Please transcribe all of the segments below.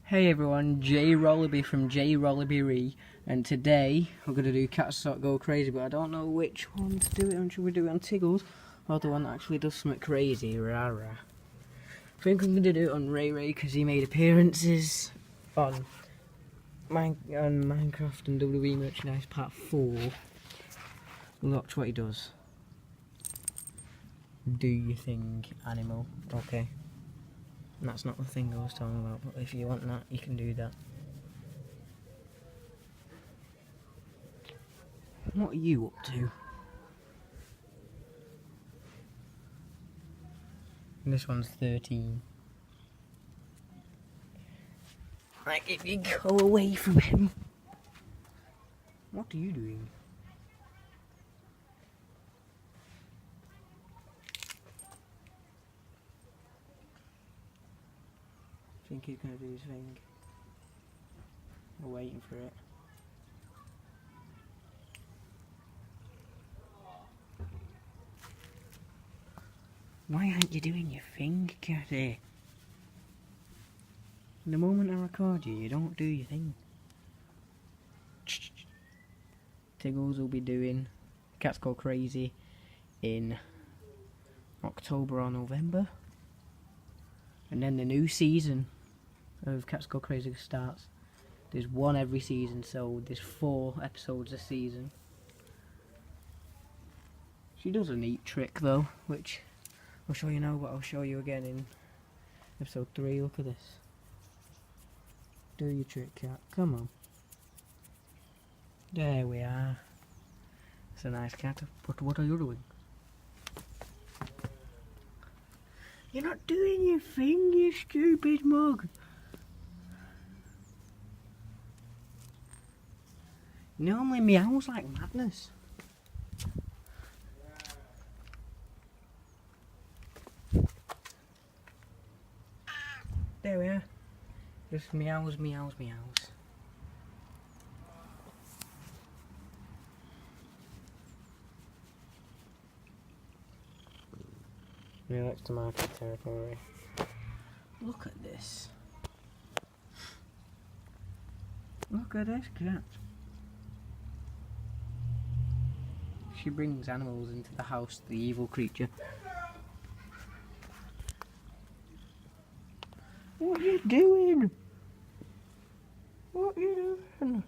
Hey everyone, J Rollaby from J Rollaby, and today we're going to do Cats That Go Crazy, but I don't know which one to do it on. Should we do it on Tiggles, or the one that actually does something crazy? Rah rah. I think I'm going to do it on Ray Ray because he made appearances on Minecraft and WWE Merchandise Part 4. Watch what he does. Do your thing, animal. Okay. And that's not the thing I was talking about, but if you want that, you can do that. What are you up to? And this one's 13. Like, if you go away from him. What are you doing? I think he's going to do his thing. We're waiting for it. Why aren't you doing your thing, Catty? The moment I record you, you don't do your thing. Tiggles will be doing Cats Go Crazy in October or November. And then the new season of Cats Go Crazy starts. There's one every season, so there's 4 episodes a season. She does a neat trick though, which I'll show you now, but I'll show you again in episode 3. Look at this. Do your trick, cat. Come on. There we are. It's a nice cat, but what are you doing? You're not doing your thing, you stupid mug. Normally meows like madness. There we are. Just meows, meows, meows. Yeah, that's to market territory. Look at this. Look at this cat. She brings animals into the house, the evil creature. What are you doing? What are you doing?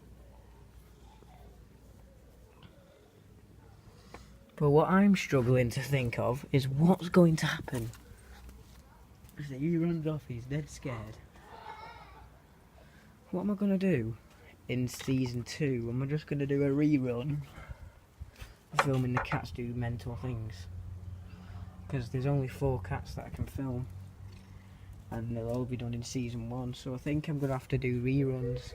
But what I'm struggling to think of is what's going to happen. So he runs off, he's dead scared. What am I going to do in season 2? Am I just going to do a rerun? Filming the cats do mental things. Because there's only 4 cats that I can film. And they'll all be done in season 1, so I think I'm going to have to do reruns.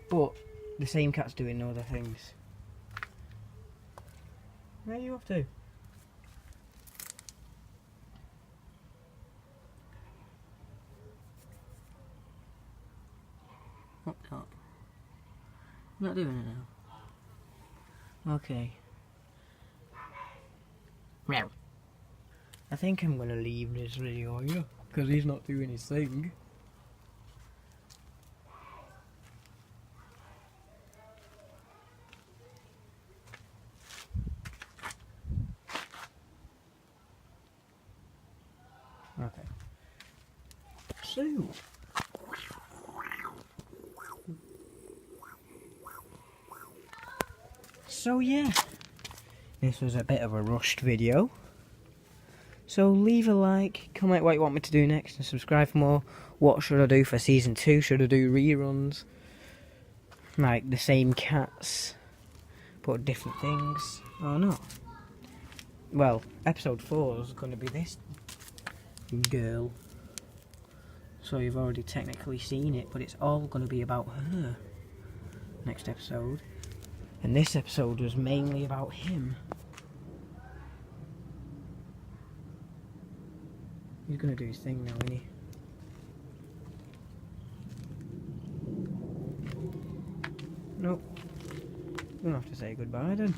But the same cat's doing other things. Where are you off to? Up top. I'm not doing it now. Okay. Meow. I think I'm going to leave this video here. Because he's not doing his thing. Okay. So yeah. This was a bit of a rushed video. So leave a like, comment what you want me to do next, and subscribe for more. What should I do for season 2? Should I do reruns? Like the same cats, but different things? Or not? Well, episode 4 is going to be this girl. So you've already technically seen it, but it's all going to be about her. Next episode. And this episode was mainly about him. He's gonna do his thing now, isn't he? Nope. We're gonna have to say goodbye then.